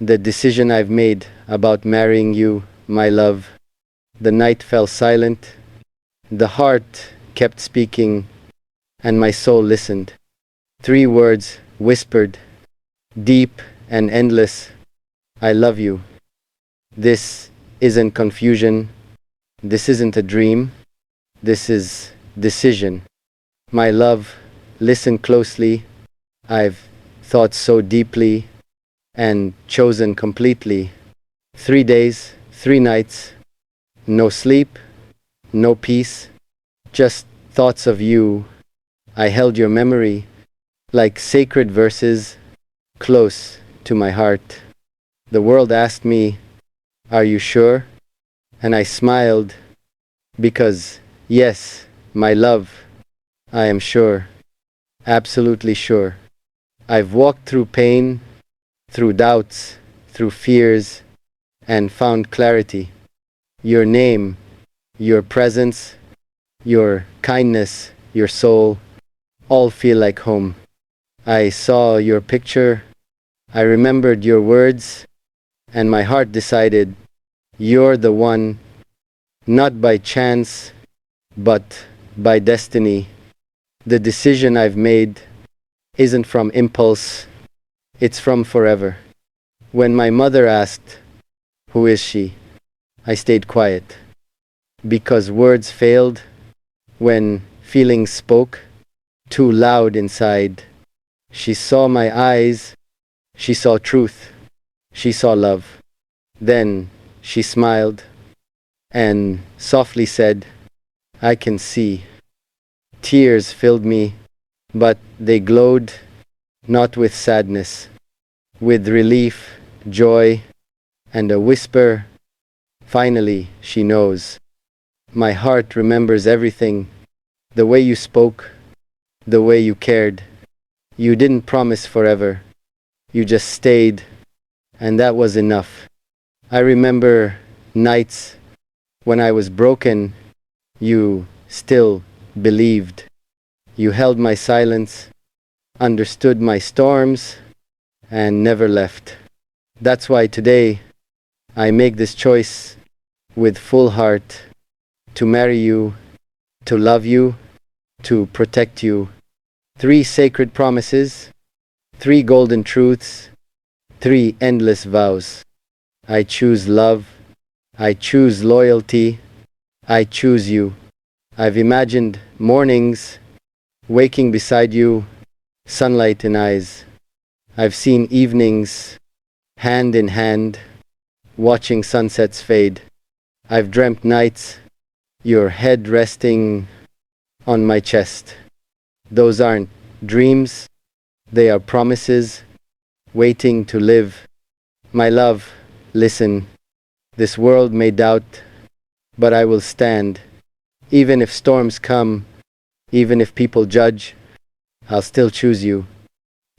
the decision I've made about marrying you, my love. The night fell silent, the heart kept speaking, and my soul listened. 3 words whispered, deep and endless: I love you. This isn't confusion, this isn't a dream, this is decision. My love, listen closely. I've thought so deeply and chosen completely. 3 days, 3 nights, no sleep, no peace, just thoughts of you. I held your memory like sacred verses close to my heart. The world asked me, are you sure? And I smiled because, yes, my love, I am sure, absolutely sure. I've walked through pain, through doubts, through fears, and found clarity. Your name, your presence, your kindness, your soul, all feel like home. I saw your picture, I remembered your words, and my heart decided, you're the one, not by chance, but by destiny. The decision I've made isn't from impulse, it's from forever. When my mother asked, who is she? I stayed quiet. Because words failed, when feelings spoke, too loud inside. She saw my eyes, she saw truth, she saw love. Then she smiled and softly said, I can see. Tears filled me, but they glowed not with sadness, with relief, joy, and a whisper, finally, she knows. My heart remembers everything, the way you spoke, the way you cared. You didn't promise forever, you just stayed, and that was enough. I remember nights when I was broken, you still believed. You held my silence, understood my storms, and never left. That's why today I make this choice with full heart to marry you, to love you, to protect you. 3 sacred promises, 3 golden truths, 3 endless vows. I choose love, I choose loyalty, I choose you. I've imagined mornings, waking beside you, sunlight in eyes. I've seen evenings, hand in hand, watching sunsets fade. I've dreamt nights, your head resting on my chest. Those aren't dreams, they are promises, waiting to live. My love, listen, this world may doubt, but I will stand. Even if storms come, even if people judge, I'll still choose you.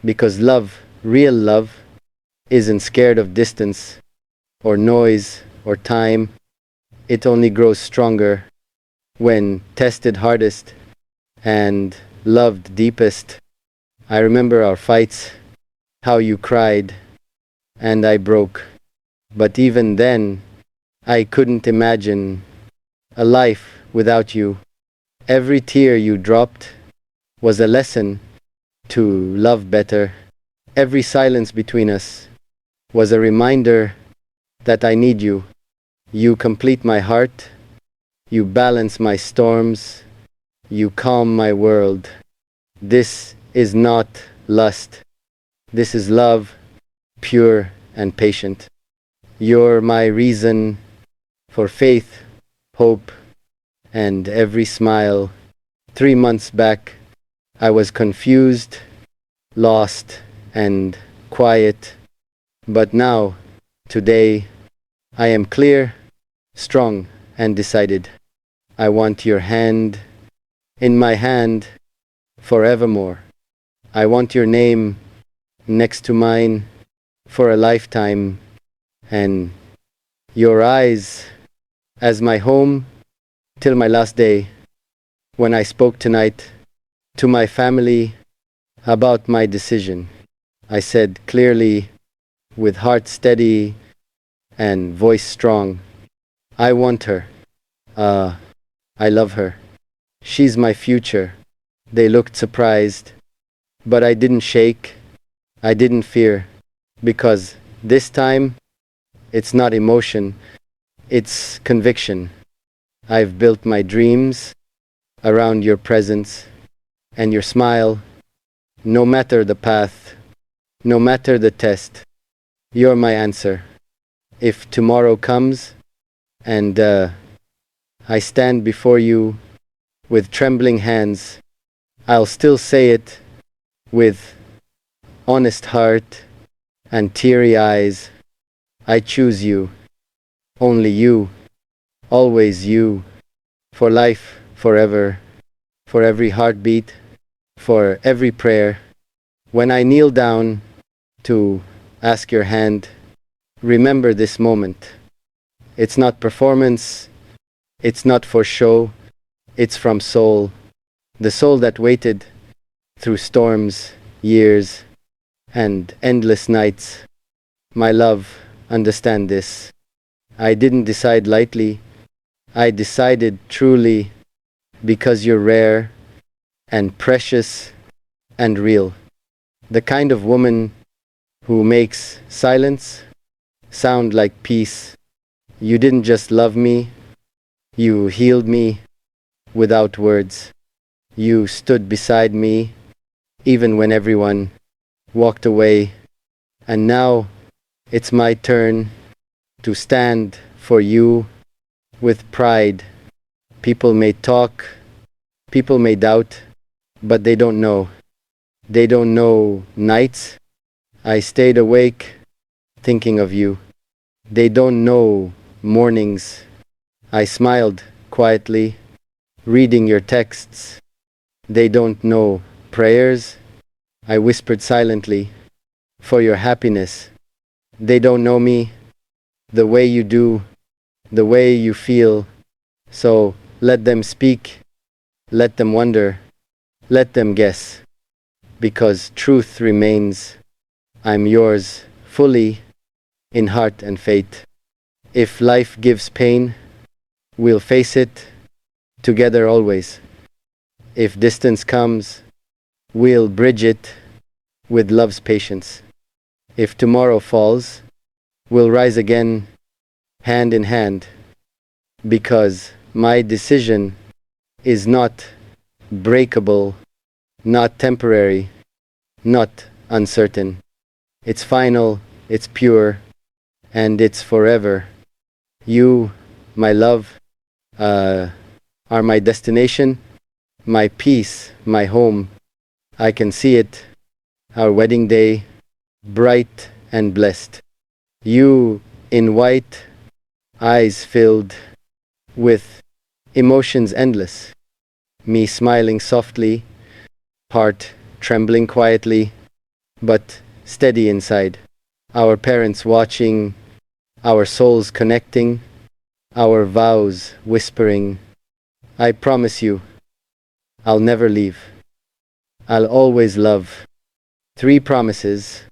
Because love, real love, isn't scared of distance, or noise, or time. It only grows stronger when tested hardest and loved deepest. I remember our fights, how you cried, and I broke. But even then, I couldn't imagine a life without you. Every tear you dropped was a lesson to love better. Every silence between us was a reminder that I need you. You complete my heart, you balance my storms, you calm my world. This is not lust, this is love, pure and patient. You're my reason for faith, hope, and every smile. 3 months back, I was confused, lost, and quiet. But now, today, I am clear, strong, and decided. I want your hand in my hand forevermore. I want your name next to mine for a lifetime, and your eyes as my home till my last day. When I spoke tonight to my family about my decision, I said clearly, with heart steady and voice strong. I want her. Uh, I love her. She's my future. They looked surprised, but I didn't shake. I didn't fear. Because this time, it's not emotion, it's conviction. I've built my dreams around your presence and your smile. No matter the path, no matter the test, you're my answer. If tomorrow comes and I stand before you with trembling hands, I'll still say it with honest heart and teary eyes. I choose you, only you, always you, for life, forever, for every heartbeat, for every prayer. When I kneel down to ask your hand, remember this moment. It's not performance, it's not for show, it's from soul. The soul that waited through storms, years, and endless nights. My love, understand this. I didn't decide lightly. I decided truly because you're rare and precious and real. The kind of woman who makes silence sound like peace. You didn't just love me, you healed me without words. You stood beside me even when everyone walked away. And now it's my turn to stand for you with pride. People may talk, people may doubt, but they don't know. They don't know nights I stayed awake thinking of you. They don't know mornings I smiled quietly reading your texts. They don't know prayers I whispered silently for your happiness. They don't know me the way you do, the way you feel. So let them speak, let them wonder, let them guess. Because truth remains, I'm yours fully in heart and fate. If life gives pain, we'll face it together always. If distance comes, we'll bridge it with love's patience. If tomorrow falls, we'll rise again hand in hand. Because my decision is not breakable, not temporary, not uncertain. It's final, it's pure, and it's forever. You, my love, are my destination, my peace, my home. I can see it, our wedding day, bright and blessed. You in white, eyes filled with emotions endless. Me smiling softly, heart trembling quietly, but steady inside. Our parents watching, our souls connecting, our vows whispering. I promise you, I'll never leave. I'll always love. 3 promises,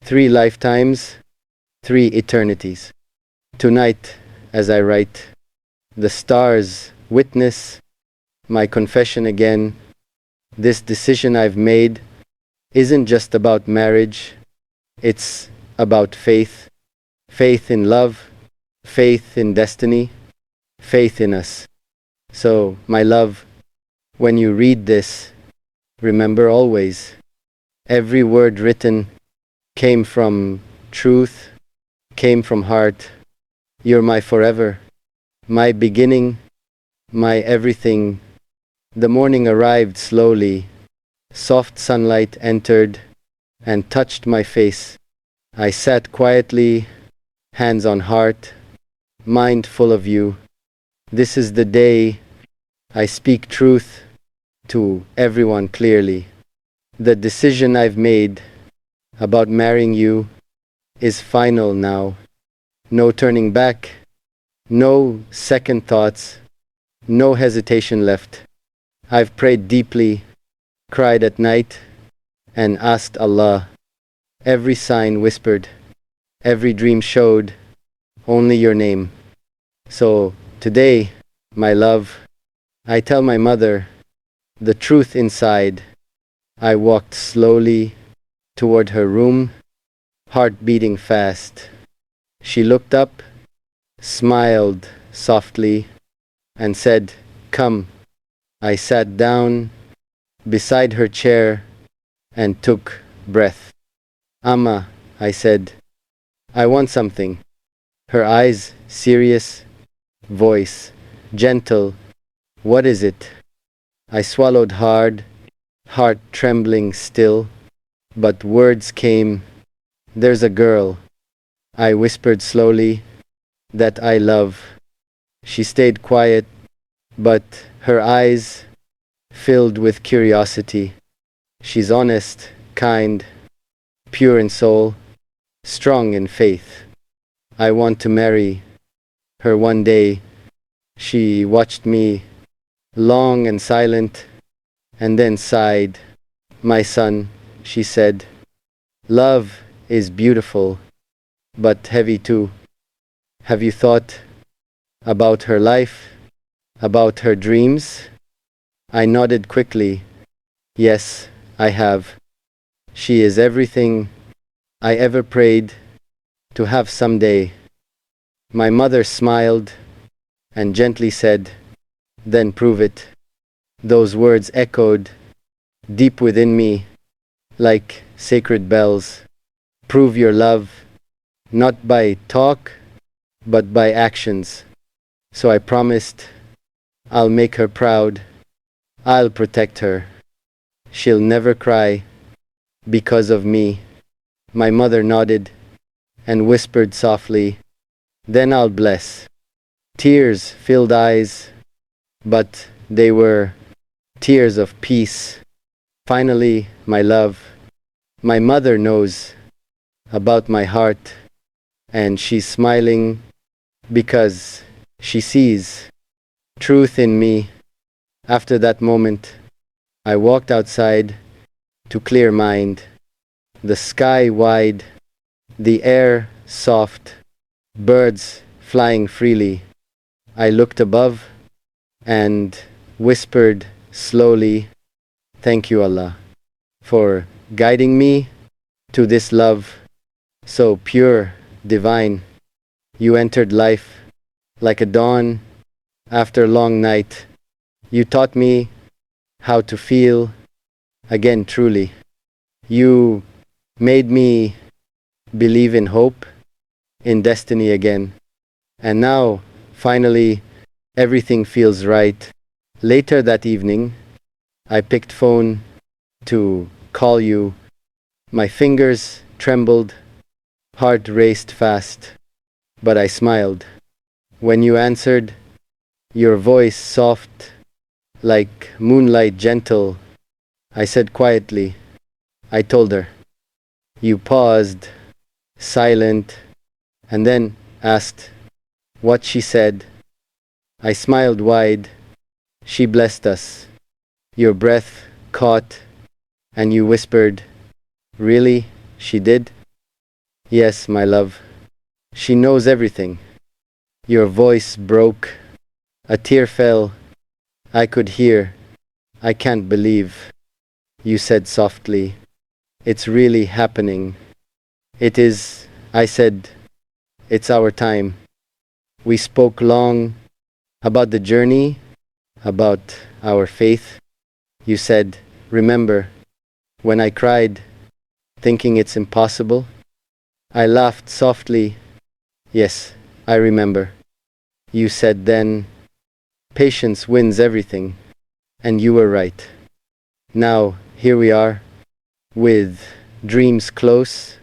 3 lifetimes, 3 eternities. Tonight, as I write, the stars witness my confession again. This decision I've made isn't just about marriage, it's about faith. Faith in love, faith in destiny, faith in us. So, my love, when you read this, remember always, every word written came from truth, came from heart. You're my forever, my beginning, my everything. The morning arrived slowly. Soft sunlight entered and touched my face. I sat quietly, hands on heart, mind full of you. This is the day I speak truth to everyone clearly. The decision I've made about marrying you is final now. No turning back, no second thoughts, no hesitation left. I've prayed deeply, cried at night, and asked Allah. Every sign whispered, Every dream showed only your name. So today, my love, I tell my mother the truth inside. I walked slowly toward her room, heart beating fast. She looked up, smiled softly, and said, "Come." I sat down beside her chair and took breath. "Amma," I said, "I want something." Her eyes serious, voice gentle. "What is it?" I swallowed hard, heart trembling still, but words came. "There's a girl," I whispered slowly, "that I love." She stayed quiet, but her eyes filled with curiosity. She's honest, kind, pure in soul, strong in faith. I want to marry her one day. She watched me, long and silent, and then sighed. "My son," she said, "love is beautiful, but heavy too. Have you thought about her life, about her dreams?" I nodded quickly. "Yes, I have. She is everything I ever prayed to have someday." My mother smiled and gently said, "Then prove it." Those words echoed deep within me like sacred bells. Prove your love, not by talk, but by actions. So I promised I'll make her proud. I'll protect her. She'll never cry because of me. My mother nodded and whispered softly, "Then I'll bless." Tears filled eyes, but they were tears of peace. Finally, my love, my mother knows about my heart, and she's smiling because she sees truth in me. After that moment, I walked outside to clear mind. The sky wide, the air soft, birds flying freely. I looked above and whispered slowly, "Thank you, Allah, for guiding me to this love so pure, divine." You entered life like a dawn after a long night. You taught me how to feel again truly. You made me believe in hope, in destiny again. And now, finally, everything feels right. Later that evening, I picked phone to call you. My fingers trembled, heart raced fast, but I smiled. When you answered, your voice soft, like moonlight gentle, I said quietly, I told her. You paused, silent, and then asked what she said. I smiled wide. She blessed us. Your breath caught, and you whispered, "Really? She did?" "Yes, my love. She knows everything." Your voice broke. A tear fell. I could hear. "I can't believe," you said softly. "It's really happening." "It is," I said. "It's our time." We spoke long about the journey, about our faith. You said, "Remember, when I cried, thinking it's impossible?" I laughed softly. "Yes, I remember." You said then, "Patience wins everything." And you were right. Now, here we are, with dreams close,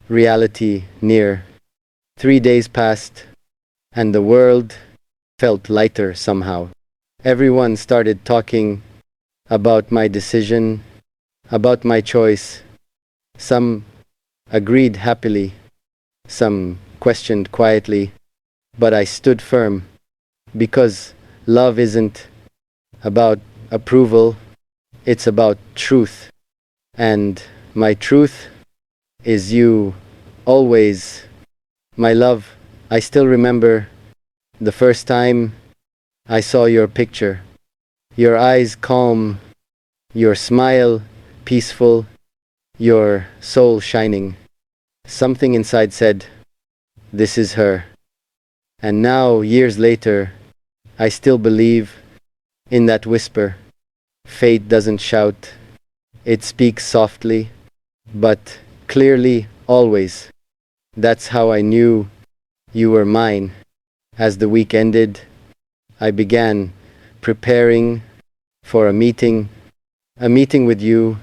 reality near. 3 days passed, and the world felt lighter somehow. Everyone started talking about my decision, about my choice. Some agreed happily, some questioned quietly, but I stood firm because love isn't about approval, it's about truth. And my truth is you, always. My love, I still remember the first time I saw your picture. Your eyes calm, your smile peaceful, your soul shining. Something inside said, this is her. And now, years later, I still believe in that whisper. Fate doesn't shout, it speaks softly, but clearly always. That's how I knew you were mine. As the week ended, I began preparing for a meeting with you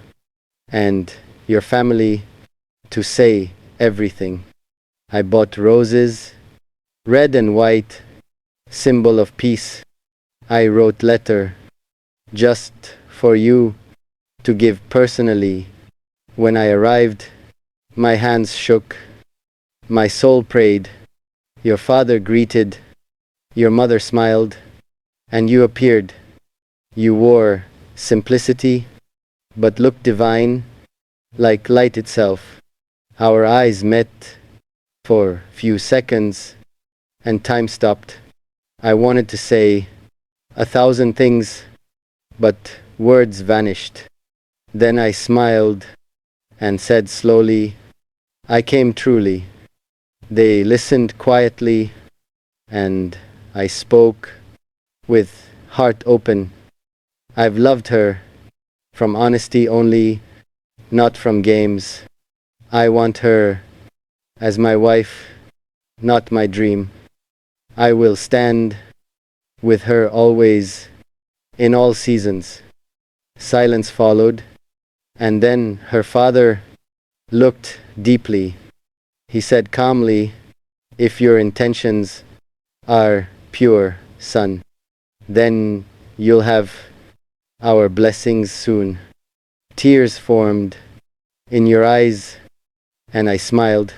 and your family to say everything. I bought roses, red and white, symbol of peace. I wrote letter just for you to give personally. When I arrived, my hands shook, my soul prayed, your father greeted, your mother smiled, and you appeared. You wore simplicity, but looked divine, like light itself. Our eyes met for few seconds, and time stopped. I wanted to say 1,000 things, but words vanished. Then I smiled and said slowly, I came truly. They listened quietly, and I spoke with heart open. I've loved her from honesty only, not from games. I want her as my wife, not my dream. I will stand with her always, in all seasons. Silence followed, and then her father looked deeply. He said calmly, if your intentions are pure, son, then you'll have our blessings soon. Tears formed in your eyes, and I smiled.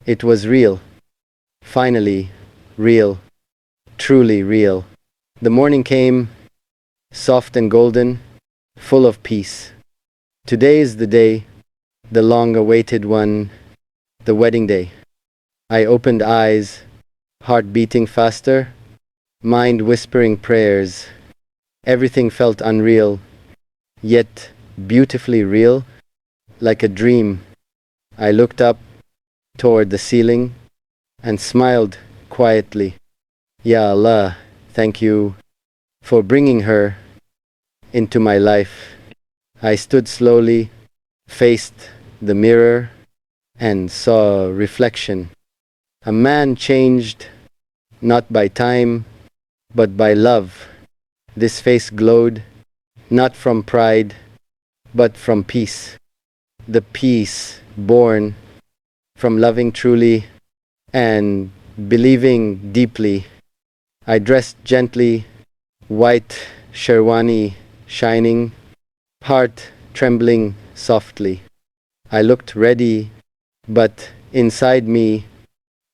It was real. Finally, real. Truly real. The morning came, soft and golden, full of peace. Today is the day, the long-awaited one, the wedding day. I opened eyes, heart beating faster, mind whispering prayers. Everything felt unreal, yet beautifully real, like a dream. I looked up toward the ceiling and smiled quietly. Ya Allah, thank you for bringing her into my life. I stood slowly, faced the mirror, and saw reflection. A man changed, not by time, but by love. This face glowed, not from pride, but from peace. The peace born from loving truly and believing deeply. I dressed gently, white sherwani shining, heart trembling softly. I looked ready, but inside me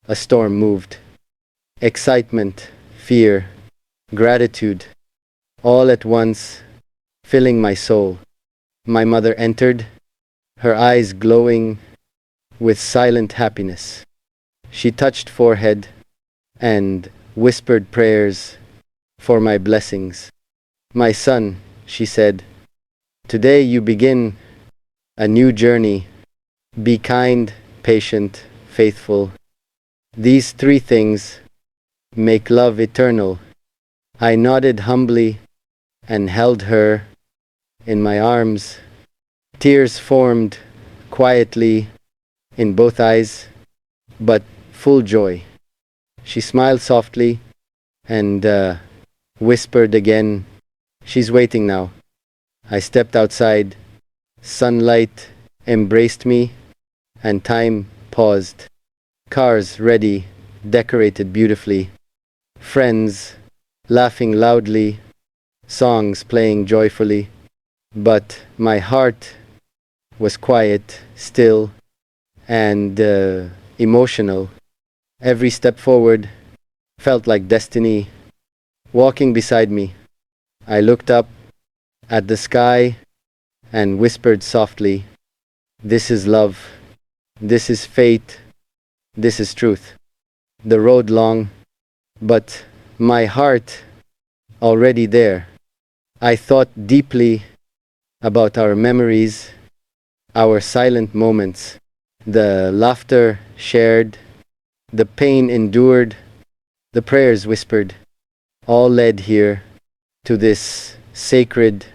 a storm moved. Excitement, fear, gratitude, all at once, filling my soul. My mother entered, her eyes glowing with silent happiness. She touched forehead and whispered prayers for my blessings. My son, she said, today you begin a new journey. Be kind, patient, faithful. These three things make love eternal. I nodded humbly and held her in my arms. Tears formed quietly in both eyes, but full joy. She smiled softly and whispered again, she's waiting now. I stepped outside. Sunlight embraced me, and time paused. Cars ready, decorated beautifully. Friends laughing loudly, songs playing joyfully. But my heart was quiet, still, and emotional. Every step forward felt like destiny walking beside me. I looked up at the sky and whispered softly, this is love, this is fate, This is truth. The road long, but my heart already there. I thought deeply about our memories, our silent moments, the laughter shared, the pain endured, the prayers whispered, all led here to this sacred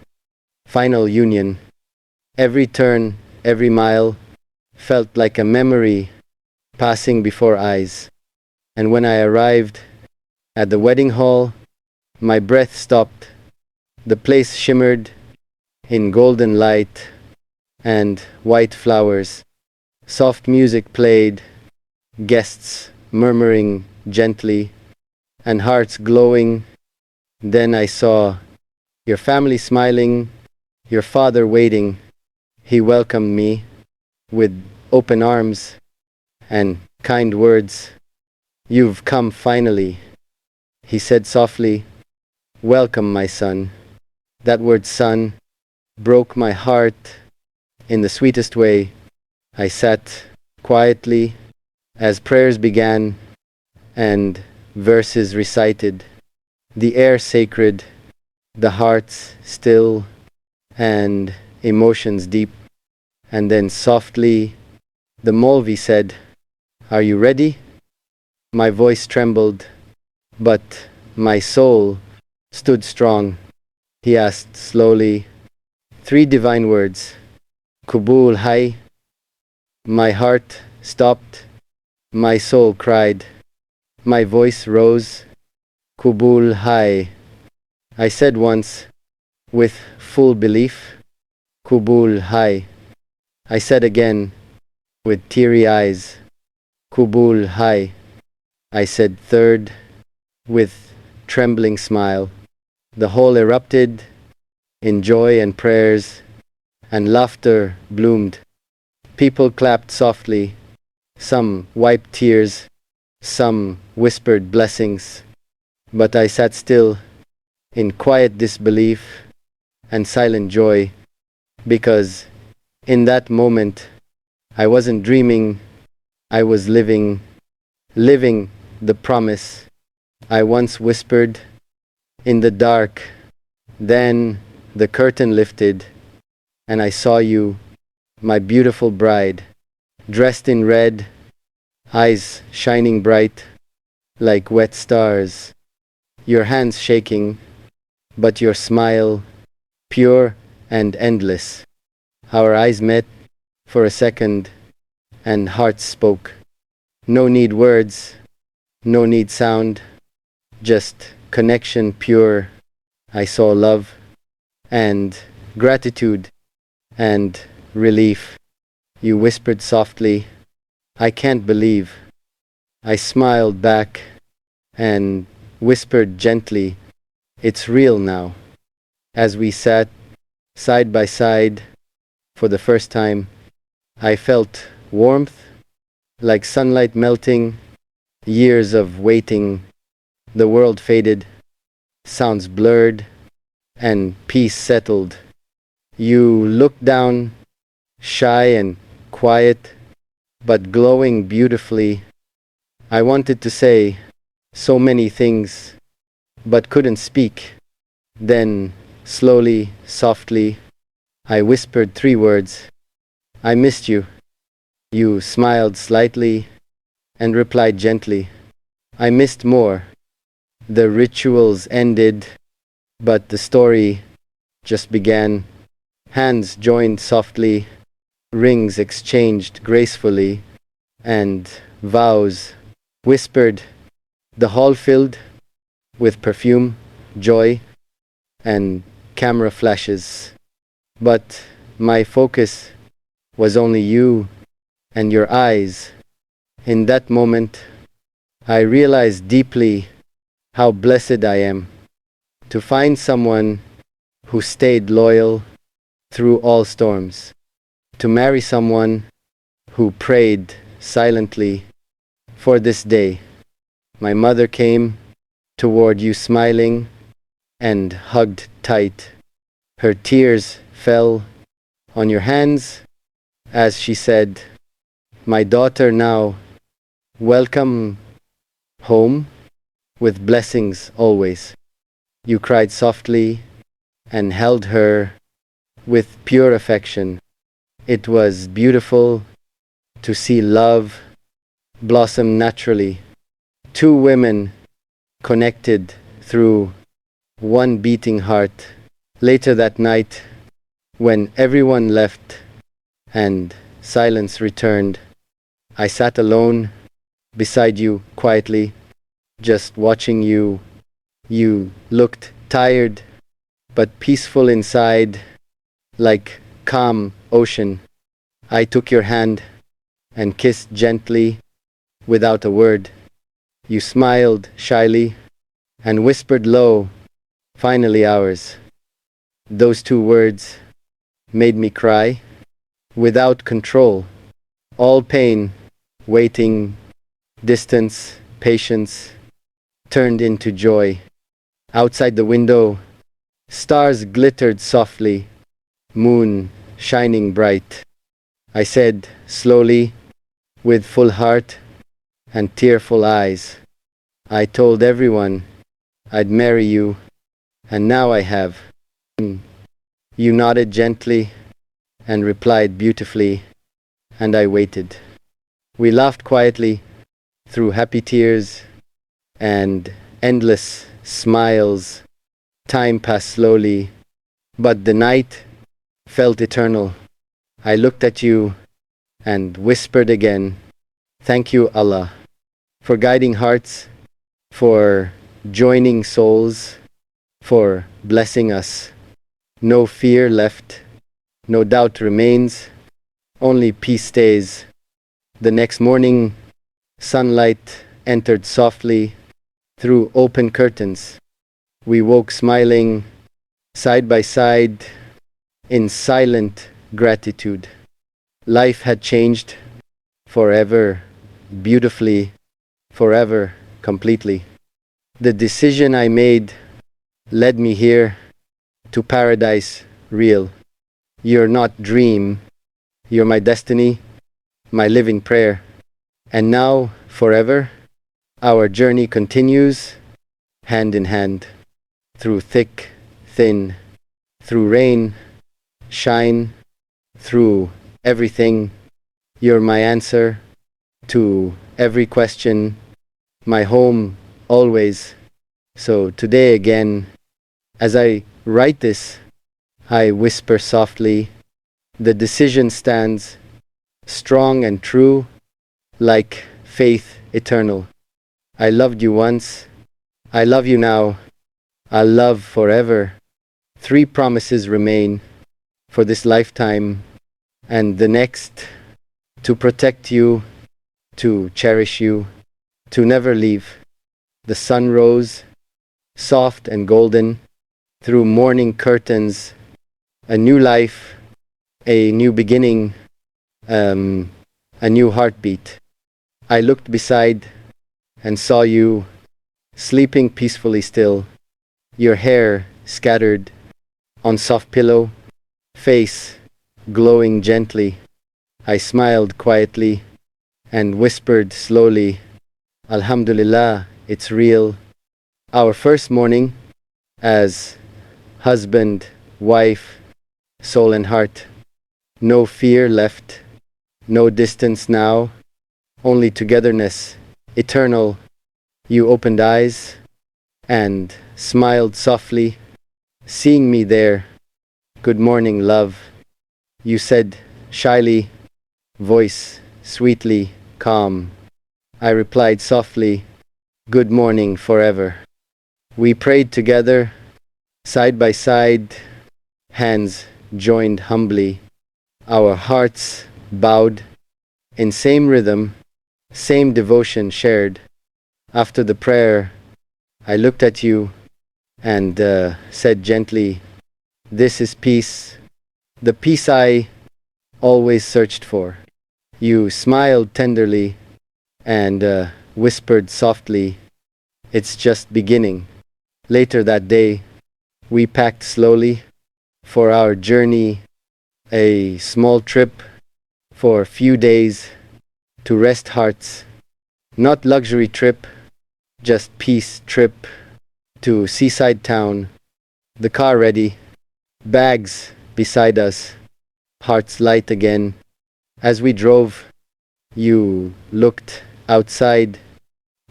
final union. Every turn, every mile felt like a memory passing before eyes. And when I arrived at the wedding hall, my breath stopped. The place shimmered in golden light and white flowers. Soft music played, guests murmuring gently, and hearts glowing. Then I saw your family smiling, your father waiting. He welcomed me with open arms and kind words. You've come finally, he said softly. Welcome, my son. That word son broke my heart in the sweetest way. I sat quietly as prayers began and verses recited. The air sacred, the hearts still, and emotions deep. And then softly, the Molvi said, Are you ready? My voice trembled, but my soul stood strong. He asked slowly, 3 divine words, Kubul Hai. My heart stopped, my soul cried, my voice rose, Kubul Hai. I said once, with full belief, Kubul Hai. I said again, with teary eyes, Kubul Hai. I said third, with trembling smile. The hall erupted in joy and prayers, and laughter bloomed. People clapped softly, some wiped tears, some whispered blessings, but I sat still in quiet disbelief and silent joy, because in that moment I wasn't dreaming, I was living the promise I once whispered in the dark. Then the curtain lifted, and I saw you, my beautiful bride, dressed in red, eyes shining bright like wet stars, your hands shaking, but your smile pure and endless. Our eyes met for a second, and hearts spoke. No need words, no need sound, just connection pure. I saw love and gratitude and relief. You whispered softly, I can't believe. I smiled back and whispered gently, it's real now. As we sat side by side for the first time, I felt warmth, like sunlight melting, years of waiting. The world faded, sounds blurred, and peace settled. You looked down, shy and quiet, but glowing beautifully. I wanted to say so many things, but couldn't speak. Then, slowly, softly, I whispered 3 words. I missed you. You smiled slightly and replied gently, I missed more. The rituals ended, but the story just began. Hands joined softly, rings exchanged gracefully, and vows whispered. The hall filled with perfume, joy, and camera flashes. But my focus was only you and your eyes. In that moment, I realized deeply how blessed I am to find someone who stayed loyal through all storms, to marry someone who prayed silently for this day. My mother came toward you smiling and hugged tight. Her tears fell on your hands as she said, My daughter, now Welcome home with blessings always. You cried softly and held her with pure affection. It was beautiful to see love blossom naturally. Two women connected through one beating heart. Later that night, when everyone left and silence returned, I sat alone beside you quietly, just watching you. You looked tired but peaceful inside, like calm ocean. I took your hand and kissed gently without a word. You smiled shyly and whispered low, "Finally ours." Those two words made me cry without control. All pain, waiting, distance, patience turned into joy. Outside the window, stars glittered softly, moon shining bright. I said slowly, with full heart and tearful eyes, I told everyone I'd marry you, and now I have. You nodded gently and replied beautifully, and I waited. We laughed quietly through happy tears and endless smiles. Time passed slowly, but the night felt eternal. I looked at you and whispered again, "Thank you, Allah, for guiding hearts, for joining souls, for blessing us. No fear left, no doubt remains, only peace stays." The next morning, sunlight entered softly through open curtains. We woke smiling, side by side, in silent gratitude. Life had changed forever, beautifully, forever, completely. The decision I made led me here to paradise real. You're not dream, you're my destiny, my living prayer. And now, forever, our journey continues hand in hand, through thick, thin, through rain, shine, through everything. You're my answer to every question, my home always. So today again, as I write this, I whisper softly, the decision stands strong and true, like faith eternal. I loved you once, I love you now, I'll love forever. Three promises remain for this lifetime and the next: to protect you, to cherish you, to never leave. The sun rose, soft and golden, through morning curtains. A new life, a new beginning, a new heartbeat. I looked beside and saw you sleeping peacefully still, your hair scattered on soft pillow, face glowing gently. I smiled quietly and whispered slowly, Alhamdulillah, it's real. Our first morning as husband, wife, soul and heart. No fear left, no distance now, only togetherness, eternal. You opened eyes and smiled softly, seeing me there. Good morning, love, you said shyly, voice sweetly calm. I replied softly, good morning forever. We prayed together, side by side, hands joined humbly, our hearts bowed in same rhythm, same devotion shared. After the prayer, I looked at you and said gently, this is peace, the peace I always searched for. You smiled tenderly and whispered softly, it's just beginning. Later that day, we packed slowly for our journey, a small trip for a few days to rest hearts, Not luxury trip, just peace trip to seaside town. The car ready, bags beside us, hearts light again. As we drove, you looked outside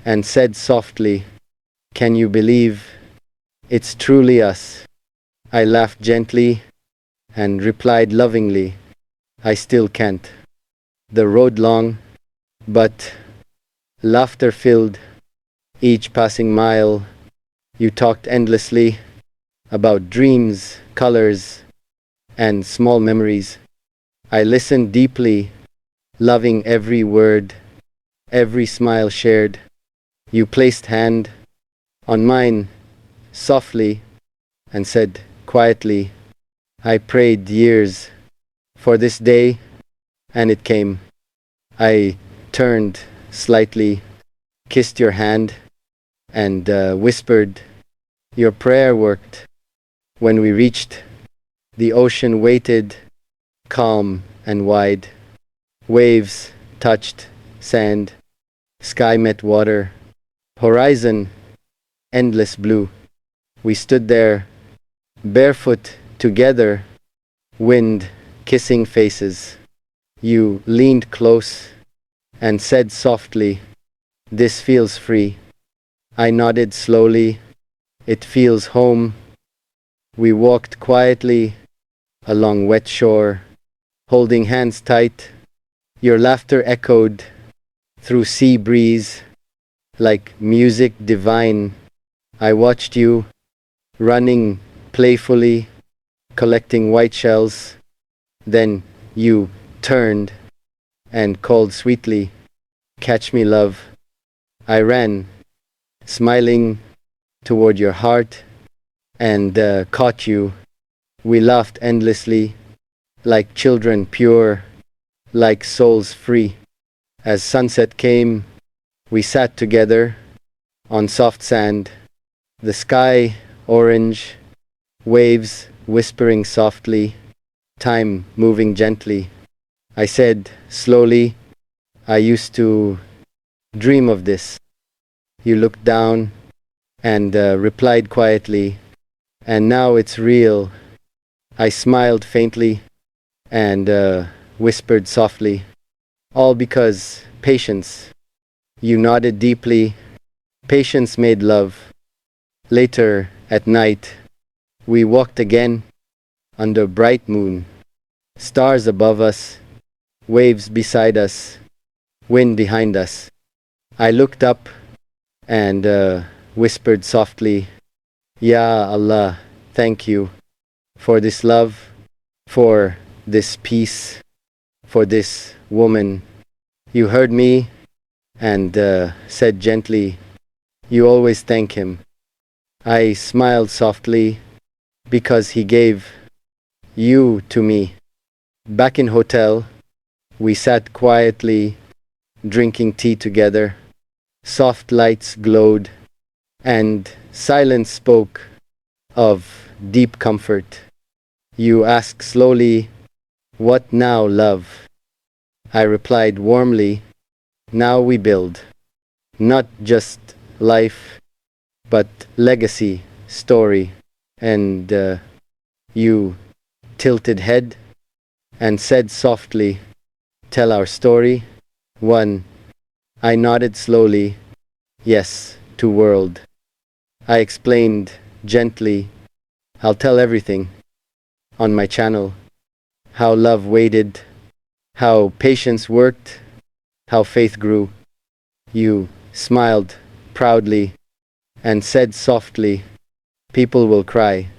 and said softly, "Can you believe it's truly us?" I laughed gently and replied lovingly, "I still can't." The road long, but laughter filled each passing mile. You talked endlessly about dreams, colors, and small memories. I listened deeply, loving every word, every smile shared. You placed hand on mine softly and said quietly, "I prayed years for this day, and it came." I turned slightly, kissed your hand, and whispered, "Your prayer worked." When we reached, the ocean waited, calm and wide. Waves touched sand, sky met water, horizon endless blue. We stood there, barefoot together, wind kissing faces. You leaned close and said softly, "This feels free." I nodded slowly, "It feels home." We walked quietly along wet shore, holding hands tight. Your laughter echoed through sea breeze like music divine. I watched you running playfully, collecting white shells. Then you turned and called sweetly, "Catch me, love." I ran, smiling toward your heart, and caught you. We laughed endlessly, like children pure, like souls free. As sunset came, we sat together on soft sand, the sky orange, waves whispering softly, time moving gently. I said slowly, "I used to dream of this." You looked down and replied quietly, "And now it's real." I smiled faintly and whispered softly, "All because patience." You nodded deeply. Patience made love. Later at night, we walked again under bright moon, stars above us, waves beside us, wind behind us. I looked up and whispered softly, "Ya Allah, thank you for this love, for this peace, for this woman." You heard me and said gently, "You always thank him." I smiled softly because he gave you to me. Back in hotel, we sat quietly, drinking tea together. Soft lights glowed, and silence spoke of deep comfort. You asked slowly, "What now, love?" I replied warmly, "Now we build, not just life, but legacy, story." And you tilted head and said softly, "Tell our story." One. I nodded slowly, "Yes, to world." I explained gently, "I'll tell everything on my channel. How love waited, how patience worked, how faith grew." You smiled proudly and said softly, "People will cry,